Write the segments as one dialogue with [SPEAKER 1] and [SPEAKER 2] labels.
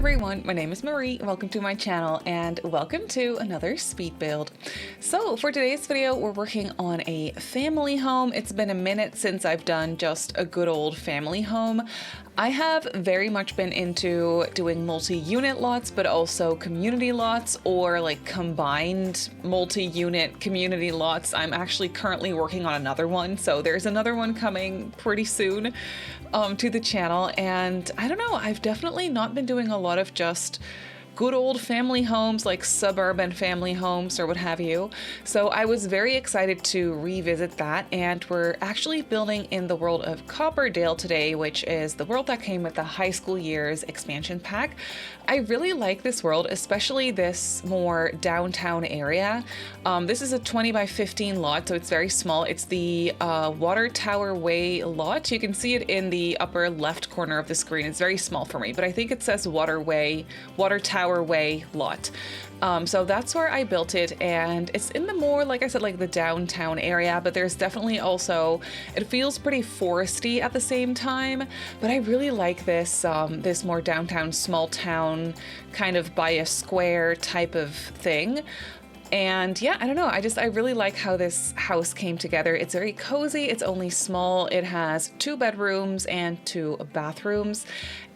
[SPEAKER 1] everyone, my name is Marie, welcome to my channel and welcome to another speed build. So for today's video, we're working on a family home. It's been a minute since I've done just a good old family home. I have very much been into doing multi-unit lots, but also community lots or like combined multi-unit community lots. I'm actually currently working on another one, so there's another one coming pretty soon to the channel. And I don't know, I've definitely not been doing a lot of just good old family homes, like suburban family homes or what have you. So I was very excited to revisit that, and we're actually building in the world of Copperdale today, which is the world that came with the high school years expansion pack. I really like this world, especially this more downtown area. This is a 20 by 15 lot, so it's very small. It's the Water Tower Way lot. You can see it in the upper left corner of the screen. It's very small for me, but I think it says Water Tower Way lot. So that's where I built it, and it's in the more, like I said, like the downtown area, but there's definitely also, it feels pretty foresty at the same time, but I really like this this more downtown, small town, kind of by a square type of thing. And yeah, I don't know, I really like how this house came together. It's very cozy, it's only small, it has 2 bedrooms and 2 bathrooms.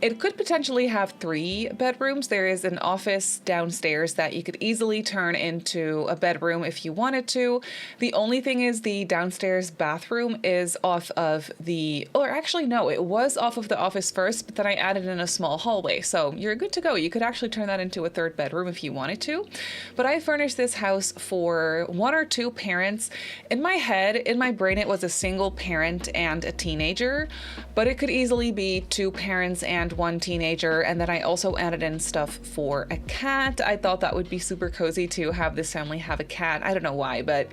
[SPEAKER 1] It could potentially have 3 bedrooms. There is an office downstairs that you could easily turn into a bedroom if you wanted to. The only thing is the downstairs bathroom is off of the, or actually no, it was off of the office first, but then I added in a small hallway. So you're good to go. You could actually turn that into a 3rd bedroom if you wanted to. But I furnished this house for 1 or 2 parents. In my head, in my brain, it was a single parent and a teenager, but it could easily be 2 parents and 1 teenager. And then I also added in stuff for a cat. I thought that would be super cozy to have this family have a cat. I don't know why, but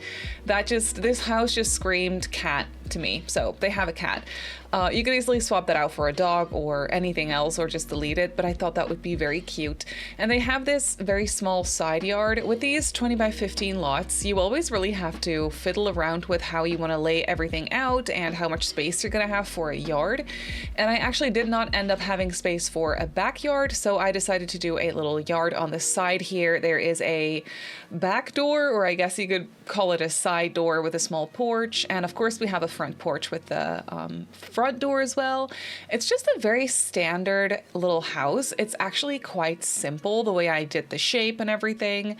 [SPEAKER 1] this house just screamed cat to me. So they have a cat. You could easily swap that out for a dog or anything else, or just delete it, but I thought that would be very cute. And they have this very small side yard. With these 20 by 15 lots, you always really have to fiddle around with how you want to lay everything out and how much space you're going to have for a yard. And I actually did not end up having space for a backyard, so I decided to do a little yard on the side here. There is a back door, or I guess you could call it a side door, with a small porch, and of course we have a front porch with the front door as well. It's just a very standard little house. It's actually quite simple the way I did the shape and everything.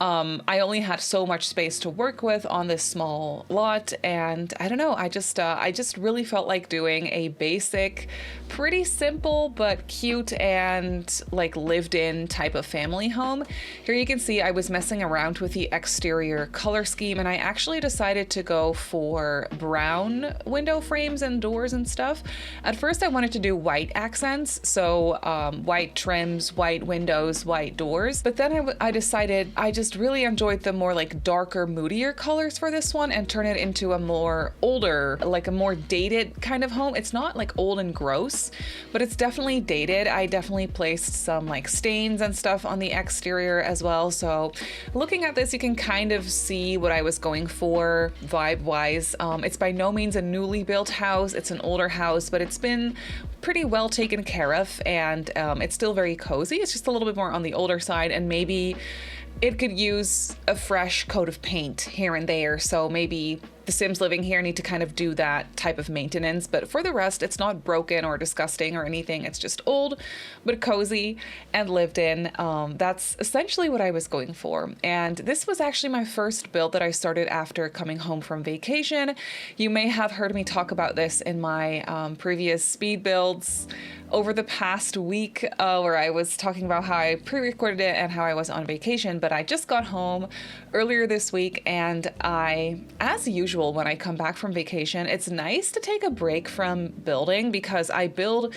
[SPEAKER 1] I only had so much space to work with on this small lot, and I don't know, I just really felt like doing a basic, pretty simple but cute and like lived in type of family home. Here you can see I was messing around with the exterior color scheme, and I actually decided to go for brown window frames and doors and stuff. At first I wanted to do white accents, so white trims, white windows, white doors, but then I decided I just really enjoyed the more like darker, moodier colors for this one and turn it into a more older, like a more dated kind of home. It's not like old and gross, but it's definitely dated. I definitely placed some like stains and stuff on the exterior as well. So looking at this, you can kind of see what I was going for vibe wise. It's by no means a newly built house. It's an older house, but it's been pretty well taken care of, and it's still very cozy. It's just a little bit more on the older side, and maybe it could use a fresh coat of paint here and there. So maybe the Sims living here need to kind of do that type of maintenance, but for the rest, it's not broken or disgusting or anything. It's just old, but cozy and lived in. That's essentially what I was going for. And this was actually my first build that I started after coming home from vacation. You may have heard me talk about this in my previous speed builds over the past week, where I was talking about how I pre-recorded it and how I was on vacation, but I just got home earlier this week, and as usual, when I come back from vacation, it's nice to take a break from building, because I build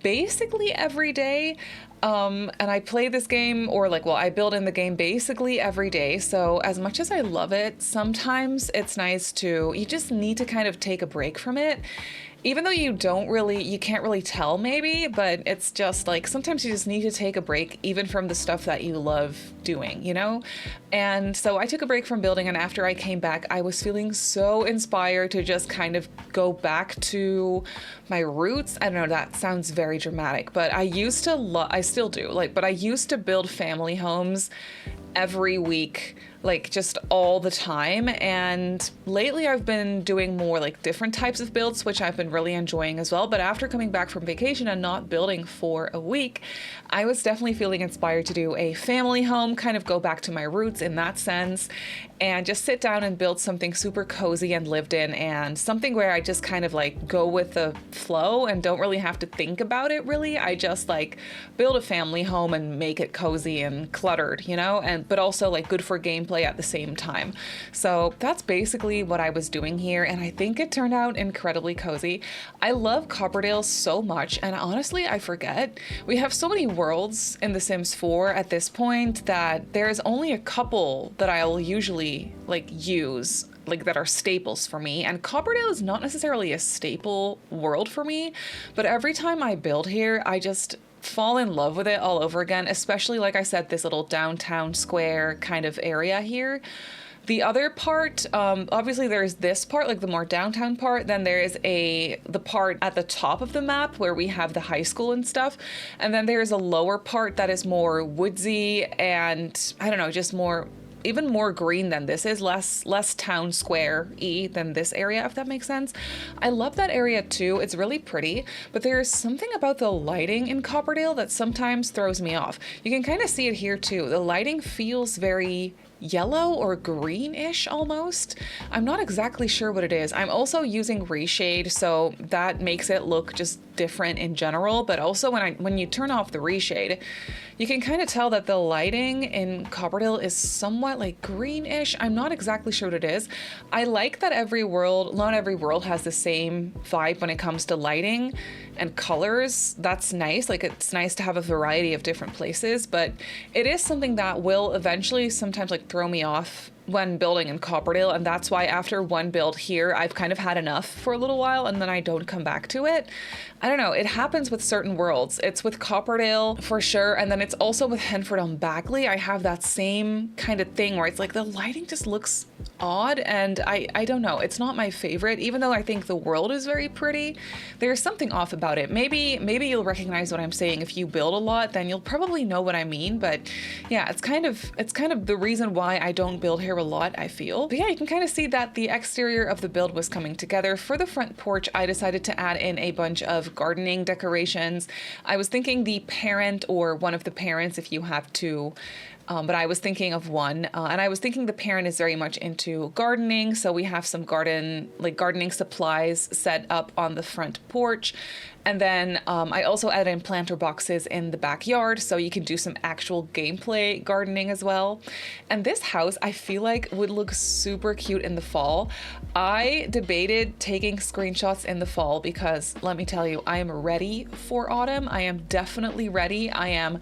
[SPEAKER 1] basically every day. And I play this game, or like, well, I build in the game basically every day. So as much as I love it, sometimes it's nice you just need to kind of take a break from it. even though you can't really tell maybe, but it's just like sometimes you just need to take a break even from the stuff that you love doing, you know? And so I took a break from building, and after I came back, I was feeling so inspired to just kind of go back to my roots. I don't know, that sounds very dramatic, but I used to I still do, like, but I used to build family homes every week, like just all the time. And lately I've been doing more like different types of builds, which I've been really enjoying as well. But after coming back from vacation and not building for a week, I was definitely feeling inspired to do a family home, kind of go back to my roots in that sense, and just sit down and build something super cozy and lived in, and something where I just kind of like go with the flow and don't really have to think about it really. I just like build a family home and make it cozy and cluttered, you know, but also like good for gameplay at the same time. So that's basically what I was doing here, and I think it turned out incredibly cozy. I love Copperdale so much, and honestly, I forget. We have so many worlds in The Sims 4 at this point that there's only a couple that I'll usually like use, like that are staples for me, and Copperdale is not necessarily a staple world for me, but every time I build here, I just fall in love with it all over again, especially like I said, this little downtown square kind of area here. The other part, obviously there's this part, like the more downtown part, then there is the part at the top of the map where we have the high school and stuff, and then there's a lower part that is more woodsy and, I don't know, just more, even more green than this is, less town square-y than this area, if that makes sense. I love that area too, it's really pretty, but there's something about the lighting in Copperdale that sometimes throws me off. You can kind of see it here too. The lighting feels very yellow or greenish almost. I'm not exactly sure what it is. I'm also using RESHADE, so that makes it look just different in general, but also when you turn off the RESHADE, you can kind of tell that the lighting in Copperdale is somewhat like greenish. I'm not exactly sure what it is. I like that not every world has the same vibe when it comes to lighting and colors. That's nice. Like, it's nice to have a variety of different places, but it is something that will eventually sometimes like throw me off when building in Copperdale, and that's why after one build here, I've kind of had enough for a little while, and then I don't come back to it. I don't know, it happens with certain worlds. It's with Copperdale for sure, and then it's also with Henford on Bagley. I have that same kind of thing where it's like the lighting just looks odd, and I don't know, it's not my favorite, even though I think the world is very pretty. There's something off about it. Maybe you'll recognize what I'm saying. If you build a lot, then you'll probably know what I mean, but yeah, it's kind of the reason why I don't build here a lot, I feel. But yeah, you can kind of see that the exterior of the build was coming together. For the front porch, I decided to add in a bunch of gardening decorations. I was thinking the parent or one of the parents, if you have two, but I was thinking of one, and I was thinking the parent is very much into gardening, so we have some gardening supplies set up on the front porch. And then I also added in planter boxes in the backyard, so you can do some actual gameplay gardening as well. And this house, I feel like, would look super cute in the fall. I debated taking screenshots in the fall because, let me tell you, I am ready for autumn. I am definitely ready. I am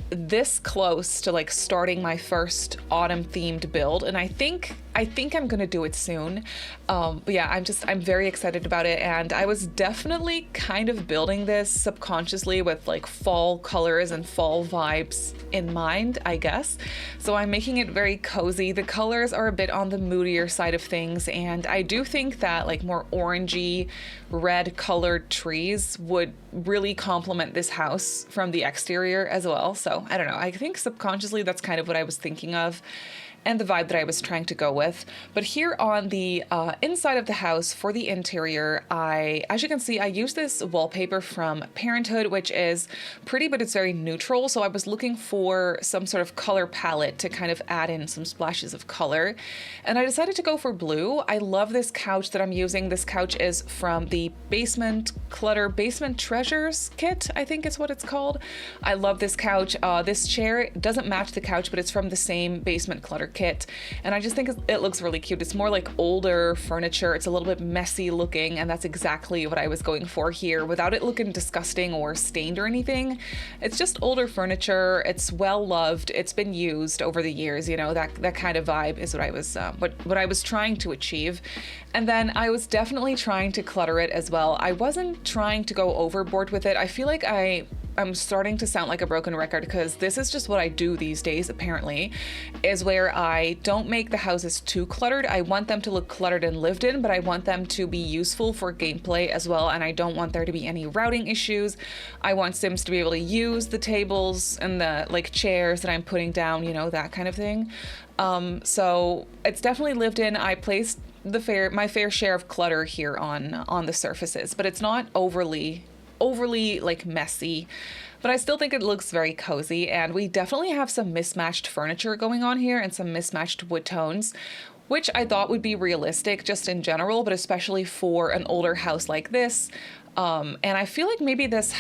[SPEAKER 1] this close to like starting my first autumn themed build, and I think I'm gonna do it soon. But yeah, I'm very excited about it, and I was definitely kind of building this subconsciously with like fall colors and fall vibes in mind, I guess. So I'm making it very cozy. The colors are a bit on the moodier side of things, and I do think that like more orangey, red colored trees would really complement this house from the exterior as well. So I don't know, I think subconsciously that's kind of what I was thinking of and the vibe that I was trying to go with. But here on the inside of the house for the interior, as you can see, I use this wallpaper from Parenthood, which is pretty, but it's very neutral. So I was looking for some sort of color palette to kind of add in some splashes of color. And I decided to go for blue. I love this couch that I'm using. This couch is from the Basement Treasures kit, I think is what it's called. I love this couch. This chair doesn't match the couch, but it's from the same Basement Clutter kit, and I just think it looks really cute. It's more like older furniture. It's a little bit messy looking, and that's exactly what I was going for here without it looking disgusting or stained or anything. It's just older furniture. It's well loved. It's been used over the years, you know, that kind of vibe is what I was trying to achieve. And then I was definitely trying to clutter it as well. I wasn't trying to go overboard with it. I feel like I'm starting to sound like a broken record because this is just what I do these days, apparently, is where I don't make the houses too cluttered. I want them to look cluttered and lived in, but I want them to be useful for gameplay as well, and I don't want there to be any routing issues. I want Sims to be able to use the tables and the like chairs that I'm putting down, you know, that kind of thing. So it's definitely lived in. I placed my fair share of clutter here on the surfaces, but it's not overly like messy, but I still think it looks very cozy. And we definitely have some mismatched furniture going on here and some mismatched wood tones, which I thought would be realistic just in general, but especially for an older house like this. And I feel like maybe this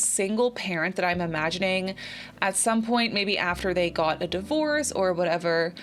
[SPEAKER 1] single parent that I'm imagining at some point, maybe after they got a divorce or whatever,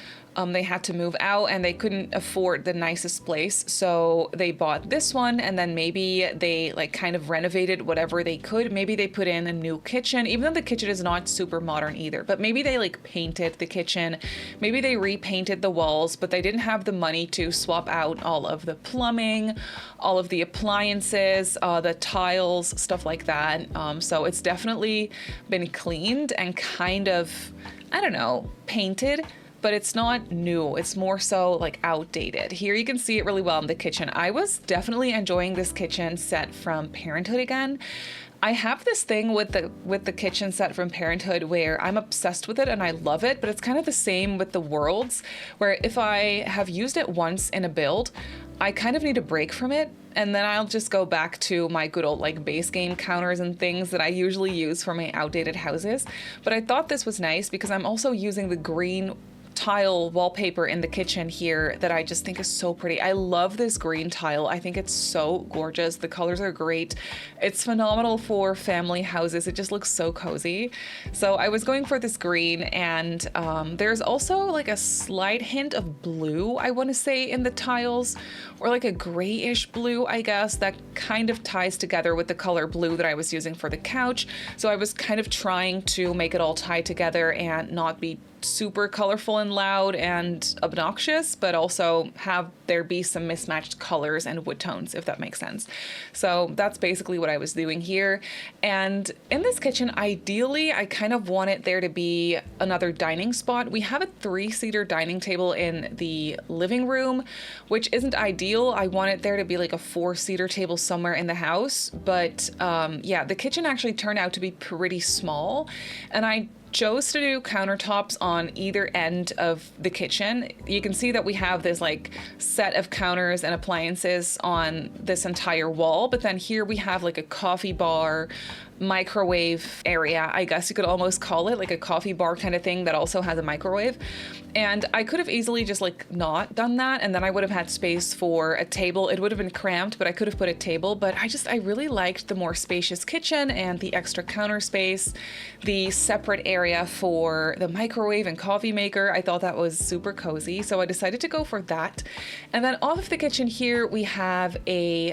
[SPEAKER 1] they had to move out and they couldn't afford the nicest place. So they bought this one, and then maybe they like kind of renovated whatever they could. Maybe they put in a new kitchen, even though the kitchen is not super modern either, but maybe they like painted the kitchen. Maybe they repainted the walls, but they didn't have the money to swap out all of the plumbing, all of the appliances, the tiles, stuff like that. So it's definitely been cleaned and kind of, I don't know, painted, but it's not new. It's more so like outdated. Here you can see it really well in the kitchen. I was definitely enjoying this kitchen set from Parenthood again. I have this thing with the kitchen set from Parenthood where I'm obsessed with it and I love it, but it's kind of the same with the worlds, where if I have used it once in a build, I kind of need a break from it, and then I'll just go back to my good old like base game counters and things that I usually use for my outdated houses. But I thought this was nice because I'm also using the green tile wallpaper in the kitchen here that I just think is so pretty. I love this green tile. I think it's so gorgeous. The colors are great. It's phenomenal for family houses. It just looks so cozy. So I was going for this green, and there's also like a slight hint of blue, I want to say, in the tiles, or like a grayish blue, I guess, that kind of ties together with the color blue that I was using for the couch. So I was kind of trying to make it all tie together and not be super colorful and loud and obnoxious, but also have there be some mismatched colors and wood tones, if that makes sense. So that's basically what I was doing here. And in this kitchen, ideally, I kind of want it there to be another dining spot. We have a 3-seater dining table in the living room, which isn't ideal. I want it there to be like a 4-seater table somewhere in the house. But yeah, the kitchen actually turned out to be pretty small, and I chose to do countertops on either end of the kitchen. You can see that we have this like set of counters and appliances on this entire wall, but then here we have like a coffee bar, microwave area, I guess you could almost call it, like a coffee bar kind of thing that also has a microwave. And I could have easily just like not done that, and then I would have had space for a table. It would have been cramped, but I could have put a table. But I really liked the more spacious kitchen and the extra counter space, the separate area for the microwave and coffee maker. I thought that was super cozy, so I decided to go for that. And then off of the kitchen here, we have a,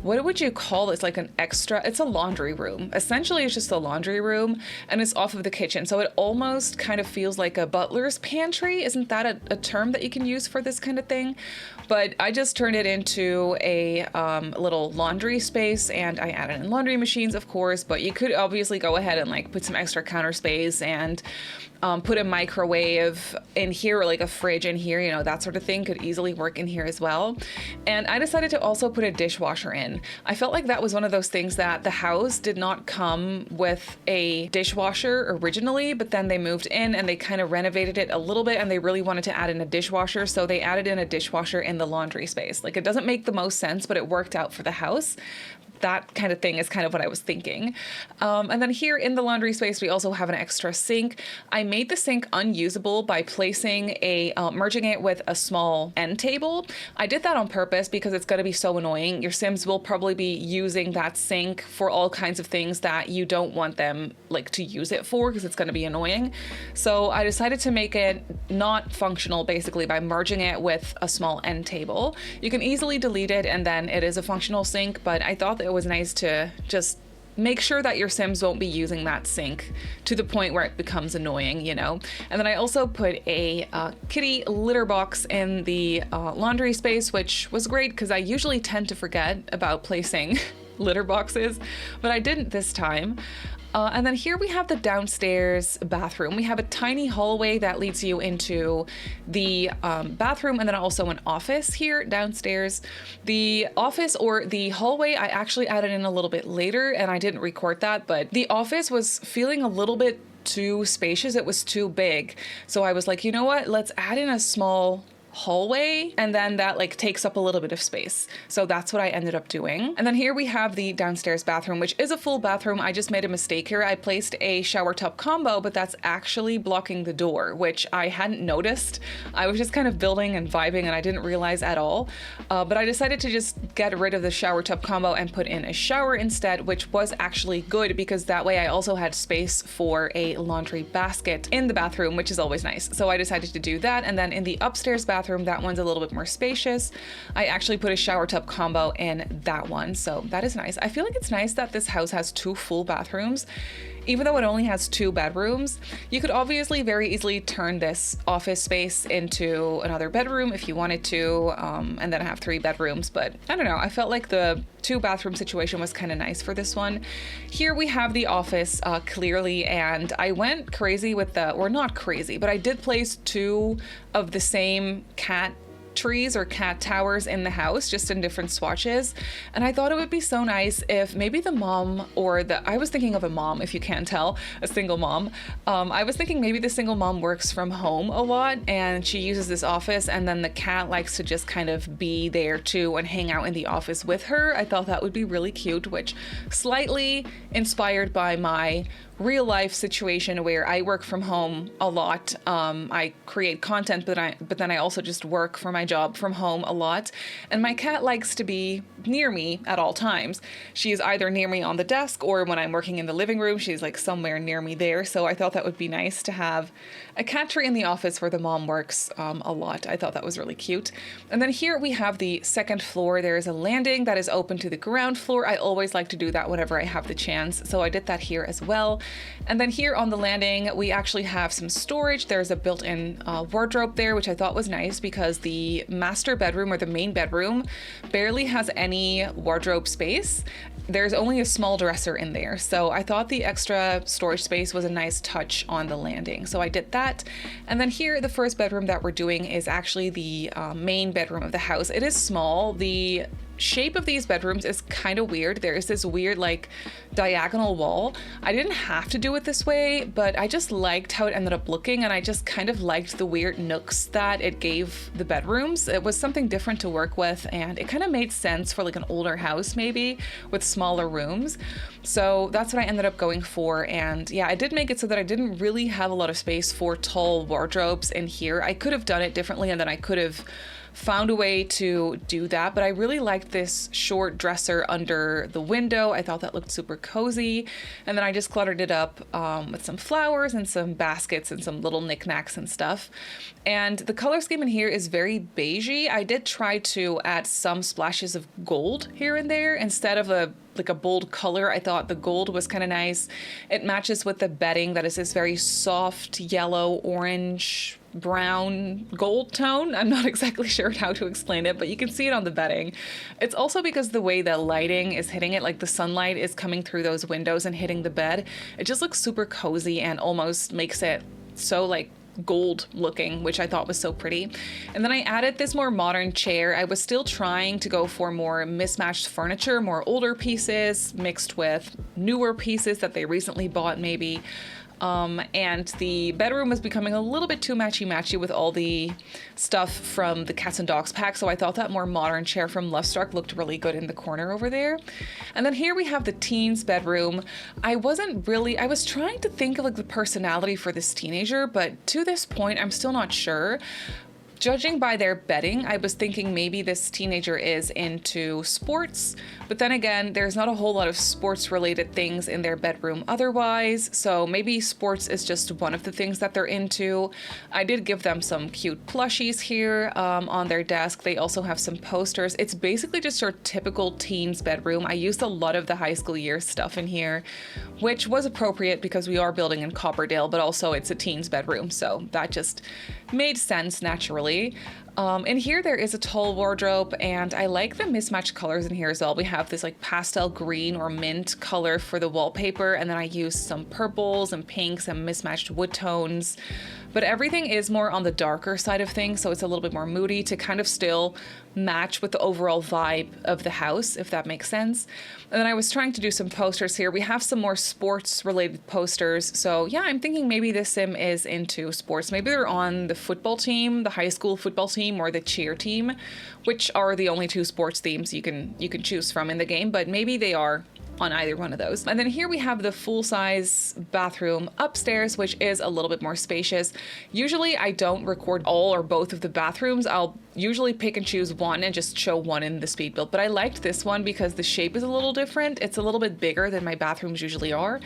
[SPEAKER 1] what would you call this? Like an extra, it's a laundry room. Essentially, it's just a laundry room, and it's off of the kitchen. So it almost kind of feels like a butler's pantry. Isn't that a term that you can use for this kind of thing? But I just turned it into a little laundry space, and I added in laundry machines, of course, but you could obviously go ahead and like put some extra counter space and put a microwave in here, or like a fridge in here, you know, that sort of thing could easily work in here as well. And I decided to also put a dishwasher in. I felt like that was one of those things that the house did not come with a dishwasher originally, but then they moved in and they kind of renovated it a little bit, and they really wanted to add in a dishwasher, so they added in a dishwasher in the laundry space. Like, it doesn't make the most sense, but it worked out for the house. that kind of thing is kind of what I was thinking. And then here in the laundry space, we also have an extra sink. I made the sink unusable by placing merging it with a small end table. I did that on purpose because it's going to be so annoying. Your Sims will probably be using that sink for all kinds of things that you don't want them like to use it for, because it's going to be annoying. So I decided to make it not functional basically by merging it with a small end table. You can easily delete it and then it is a functional sink, but I thought that it was nice to just make sure that your Sims won't be using that sink to the point where it becomes annoying, you know? And then I also put a kitty litter box in the laundry space, which was great because I usually tend to forget about placing litter boxes, but I didn't this time. And then here we have the downstairs bathroom. We have a tiny hallway that leads you into the bathroom, and then also an office here downstairs. The office, or the hallway, I actually added in a little bit later and I didn't record that, but the office was feeling a little bit too spacious. It was too big. So I was like, you know what, let's add in a small hallway, and then that like takes up a little bit of space. So that's what I ended up doing. And then here we have the downstairs bathroom, which is a full bathroom. I just made a mistake here. I placed a shower tub combo, but that's actually blocking the door, which I hadn't noticed. I was just kind of building and vibing and I didn't realize at all. But I decided to just get rid of the shower tub combo and put in a shower instead, which was actually good because that way I also had space for a laundry basket in the bathroom, which is always nice. So I decided to do that. And then in the upstairs bathroom, that one's a little bit more spacious. I actually put a shower tub combo in that one, so that is nice. I feel like it's nice that this house has 2 full bathrooms. Even though it only has 2 bedrooms, you could obviously very easily turn this office space into another bedroom if you wanted to, and then have 3 bedrooms. But I don't know, I felt like the 2 bathroom situation was kind of nice for this one. Here we have the office clearly, and I went crazy with or not crazy, but I did place 2 of the same cat trees or cat towers in the house, just in different swatches. And I thought it would be so nice if maybe the mom, or I was thinking of a mom, if you can't tell, a single mom. I was thinking maybe the single mom works from home a lot and she uses this office, and then the cat likes to just kind of be there too and hang out in the office with her. I thought that would be really cute, which slightly inspired by my real life situation where I work from home a lot. I create content, but then I also just work for my job from home a lot. And my cat likes to be near me at all times. She is either near me on the desk, or when I'm working in the living room, she's like somewhere near me there. So I thought that would be nice to have a cat tree in the office where the mom works a lot. I thought that was really cute. And then here we have the second floor. There is a landing that is open to the ground floor. I always like to do that whenever I have the chance. So I did that here as well. And then here on the landing, we actually have some storage. There's a built-in wardrobe there, which I thought was nice because the master bedroom, or the main bedroom, barely has any wardrobe space. There's only a small dresser in there. So I thought the extra storage space was a nice touch on the landing. So I did that. And then here, the first bedroom that we're doing is actually the main bedroom of the house. It is small. The shape of these bedrooms is kind of weird. There is this weird like diagonal wall. I didn't have to do it this way, but I just liked how it ended up looking, and I just kind of liked the weird nooks that it gave the bedrooms. It was something different to work with, and it kind of made sense for like an older house maybe with smaller rooms. So that's what I ended up going for. And yeah, I did make it so that I didn't really have a lot of space for tall wardrobes in here. I could have done it differently, and then I could have found a way to do that, but I really liked this short dresser under the window. I thought that looked super cozy. And then I just cluttered it up with some flowers and some baskets and some little knickknacks and stuff. And the color scheme in here is very beigey. I did try to add some splashes of gold here and there instead of a bold color. I thought the gold was kind of nice. It matches with the bedding that is this very soft yellow, orange, brown, gold tone. I'm not exactly sure how to explain it, but you can see it on the bedding. It's also because the way the lighting is hitting it, like the sunlight is coming through those windows and hitting the bed. It just looks super cozy and almost makes it so like gold looking, which I thought was so pretty. And then I added this more modern chair. I was still trying to go for more mismatched furniture, more older pieces mixed with newer pieces that they recently bought maybe. And the bedroom was becoming a little bit too matchy-matchy with all the stuff from the cats and dogs pack, so I thought that more modern chair from Lovestruck looked really good in the corner over there. And then here we have the teens bedroom. I was trying to think of like the personality for this teenager, but to this point, I'm still not sure. Judging by their bedding, I was thinking maybe this teenager is into sports, but then again, there's not a whole lot of sports related things in their bedroom otherwise, so maybe sports is just one of the things that they're into. I did give them some cute plushies here on their desk. They also have some posters. It's basically just your typical teens bedroom. I used a lot of the high school year stuff in here, which was appropriate because we are building in Copperdale, but also it's a teens bedroom, so that just made sense naturally. In here there is a tall wardrobe, and I like the mismatched colors in here as well. We have this like pastel green or mint color for the wallpaper, and then I used some purples and pinks and mismatched wood tones. But everything is more on the darker side of things, so it's a little bit more moody to kind of still match with the overall vibe of the house, if that makes sense. And then I was trying to do some posters here. We have some more sports related posters. So yeah, I'm thinking maybe this sim is into sports. Maybe they're on the football team, the high school football team, or the cheer team, which are the only two sports themes you can choose from in the game, but maybe they are on either one of those. And then here we have the full-size bathroom upstairs, which is a little bit more spacious. Usually I don't record all or both of the bathrooms. I'll usually pick and choose one and just show one in the speed build, but I liked this one because the shape is a little different. It's a little bit bigger than my bathrooms usually are.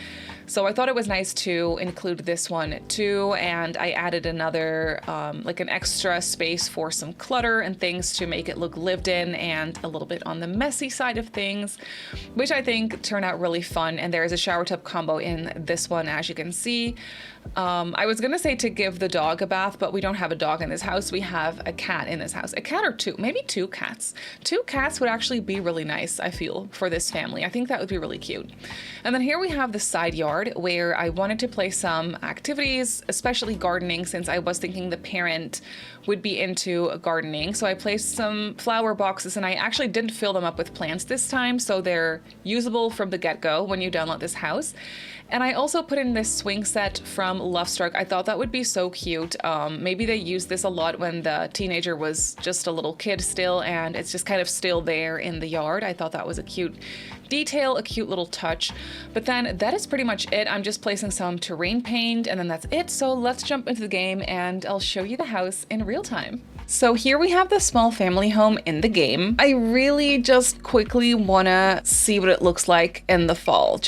[SPEAKER 1] So I thought it was nice to include this one too, and I added another, like an extra space for some clutter and things to make it look lived in and a little bit on the messy side of things, which I think turned out really fun. And there is a shower tub combo in this one, as you can see. I was gonna say to give the dog a bath, but we don't have a dog in this house. We have a cat in this house. A cat or two, maybe two cats. Two cats would actually be really nice, I feel, for this family. I think that would be really cute. And then here we have the side yard where I wanted to play some activities, especially gardening, since I was thinking the parent would be into gardening. So I placed some flower boxes, and I actually didn't fill them up with plants this time, so they're usable from the get-go when you download this house. And I also put in this swing set from Lovestruck. I thought that would be so cute. Maybe they used this a lot when the teenager was just a little kid still, and it's just kind of still there in the yard. I thought that was a cute detail, a cute little touch. But then that is pretty much it. I'm just placing some terrain paint, and then that's it. So let's jump into the game and I'll show you the house in real time. So here we have the small family home in the game. I really just quickly wanna see what it looks like in the fall.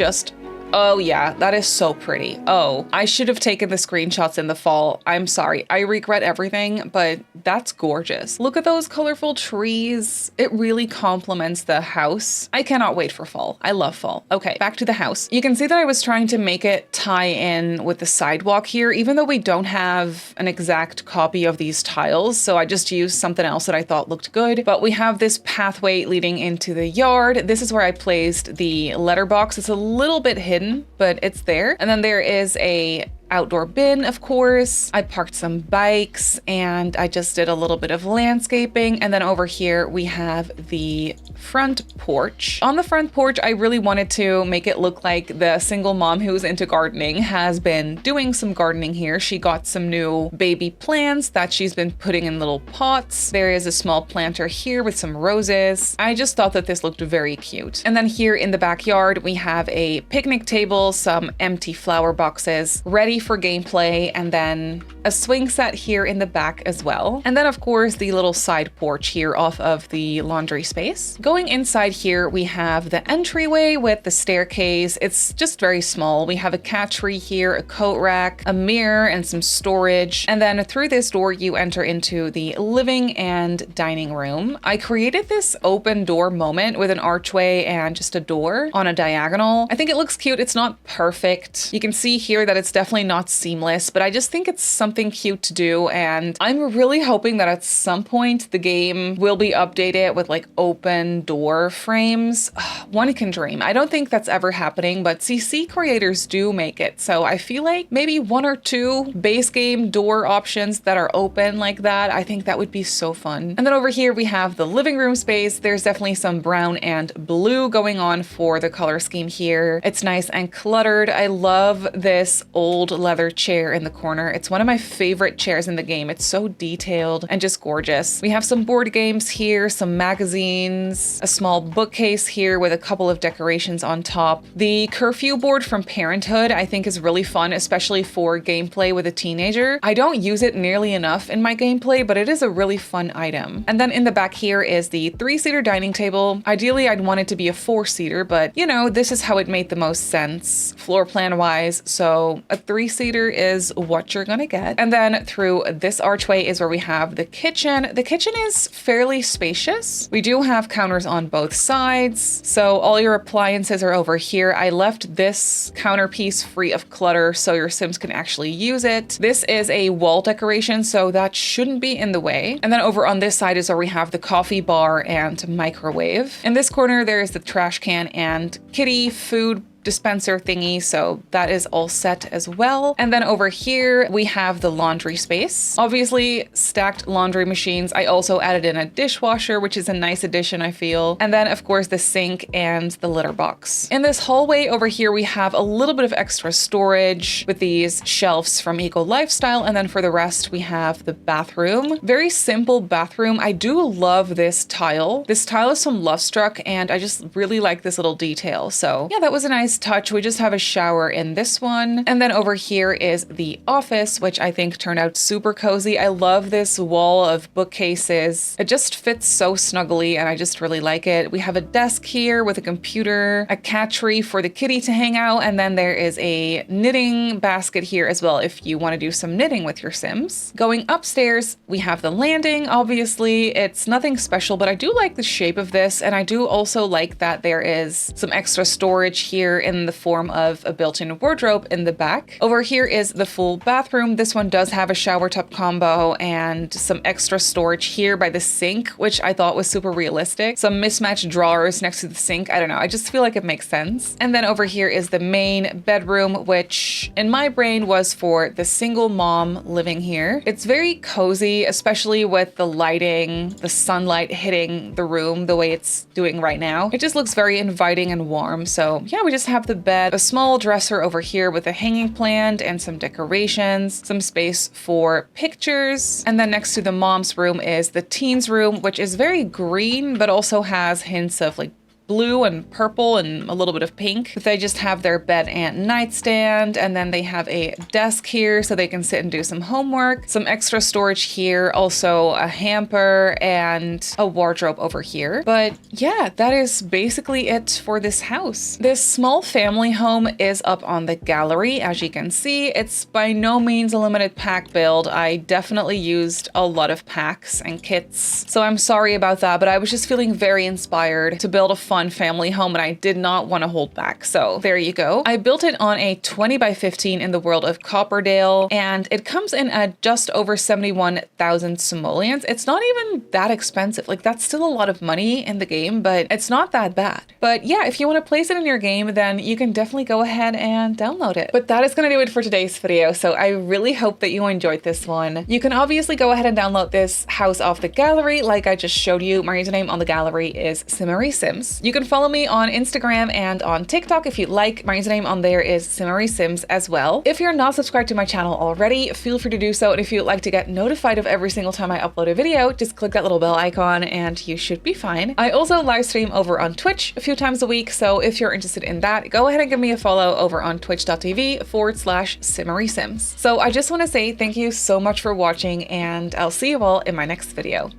[SPEAKER 1] Oh yeah, that is so pretty. Oh, I should have taken the screenshots in the fall. I'm sorry. I regret everything, but that's gorgeous. Look at those colorful trees. It really complements the house. I cannot wait for fall. I love fall. Okay, back to the house. You can see that I was trying to make it tie in with the sidewalk here, even though we don't have an exact copy of these tiles. So I just used something else that I thought looked good. But we have this pathway leading into the yard. This is where I placed the letterbox. It's a little bit hidden, but it's there. And then there is a outdoor bin, of course. I parked some bikes, and I just did a little bit of landscaping. And then over here we have the front porch. On the front porch, I really wanted to make it look like the single mom who's into gardening has been doing some gardening here. She got some new baby plants that she's been putting in little pots. There is a small planter here with some roses. I just thought that this looked very cute. And then here in the backyard, we have a picnic table, some empty flower boxes ready for gameplay, and then a swing set here in the back as well. And then of course the little side porch here off of the laundry space. Going inside here, we have the entryway with the staircase. It's just very small. We have a cat tree here, a coat rack, a mirror, and some storage. And then through this door, you enter into the living and dining room. I created this open door moment with an archway and just a door on a diagonal. I think it looks cute. It's not perfect. You can see here that it's definitely not seamless, but I just think it's something cute to do. And I'm really hoping that at some point the game will be updated with like open door frames. One can dream. I don't think that's ever happening, but CC creators do make it. So I feel like maybe 1 or 2 base game door options that are open like that. I think that would be so fun. And then over here we have the living room space. There's definitely some brown and blue going on for the color scheme here. It's nice and cluttered. I love this old leather chair in the corner. It's one of my favorite chairs in the game. It's so detailed and just gorgeous. We have some board games here, some magazines, a small bookcase here with a couple of decorations on top. The curfew board from Parenthood I think is really fun, especially for gameplay with a teenager. I don't use it nearly enough in my gameplay, but it is a really fun item. And then in the back here is the 3-seater dining table. Ideally, I'd want it to be a 4-seater, but you know, this is how it made the most sense floor plan wise. So a 3-seater is what you're gonna get. And then through this archway is where we have the kitchen. The kitchen is fairly spacious. We do have counters on both sides, so all your appliances are over here. I left this counter piece free of clutter so your Sims can actually use it. This is a wall decoration, so that shouldn't be in the way. And then over on this side is where we have the coffee bar and microwave. In this corner, there is the trash can and kitty food dispenser thingy, so that is all set as well. And then over here we have the laundry space. Obviously stacked laundry machines. I also added in a dishwasher, which is a nice addition, I feel. And then of course the sink and the litter box. In this hallway over here we have a little bit of extra storage with these shelves from Eco Lifestyle, and then for the rest we have the bathroom. Very simple bathroom. I do love this tile. This tile is from Lovestruck and I just really like this little detail. So yeah, that was a nice touch. We just have a shower in this one. And then over here is the office, which I think turned out super cozy. I love this wall of bookcases. It just fits so snugly and I just really like it. We have a desk here with a computer, a cat tree for the kitty to hang out, and then there is a knitting basket here as well if you want to do some knitting with your Sims. Going upstairs, we have the landing. Obviously, it's nothing special, but I do like the shape of this, and I do also like that there is some extra storage here in the form of a built-in wardrobe in the back. Over here is the full bathroom. This one does have a shower tub combo and some extra storage here by the sink, which I thought was super realistic. Some mismatched drawers next to the sink. I don't know, I just feel like it makes sense. And then over here is the main bedroom, which in my brain was for the single mom living here. It's very cozy, especially with the lighting, the sunlight hitting the room the way it's doing right now. It just looks very inviting and warm. So yeah, we just have the bed, a small dresser over here with a hanging plant and some decorations, some space for pictures. And then next to the mom's room is the teens room, which is very green, but also has hints of like blue and purple and a little bit of pink. But they just have their bed and nightstand, and then they have a desk here so they can sit and do some homework. Some extra storage here, also a hamper and a wardrobe over here. But yeah, that is basically it for this house. This small family home is up on the gallery. As you can see, it's by no means a limited pack build. I definitely used a lot of packs and kits, so I'm sorry about that, but I was just feeling very inspired to build a fun family home and I did not want to hold back. So there you go. I built it on a 20 by 15 in the world of Copperdale, and it comes in at just over 71,000 simoleons. It's not even that expensive. Like, that's still a lot of money in the game, but it's not that bad. But yeah, if you want to place it in your game, then you can definitely go ahead and download it. But that is going to do it for today's video. So I really hope that you enjoyed this one. You can obviously go ahead and download this house off the gallery like I just showed you. My username on the gallery is Simmary Sims. You can follow me on Instagram and on TikTok if you'd like. My username on there is Simmary Sims as well. If you're not subscribed to my channel already, feel free to do so. And if you'd like to get notified of every single time I upload a video, just click that little bell icon and you should be fine. I also live stream over on Twitch a few times a week, so if you're interested in that, go ahead and give me a follow over on twitch.tv/Simmary Sims. So I just want to say thank you so much for watching, and I'll see you all in my next video.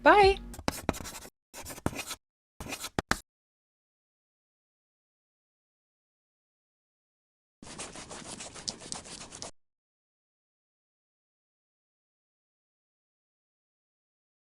[SPEAKER 1] Bye!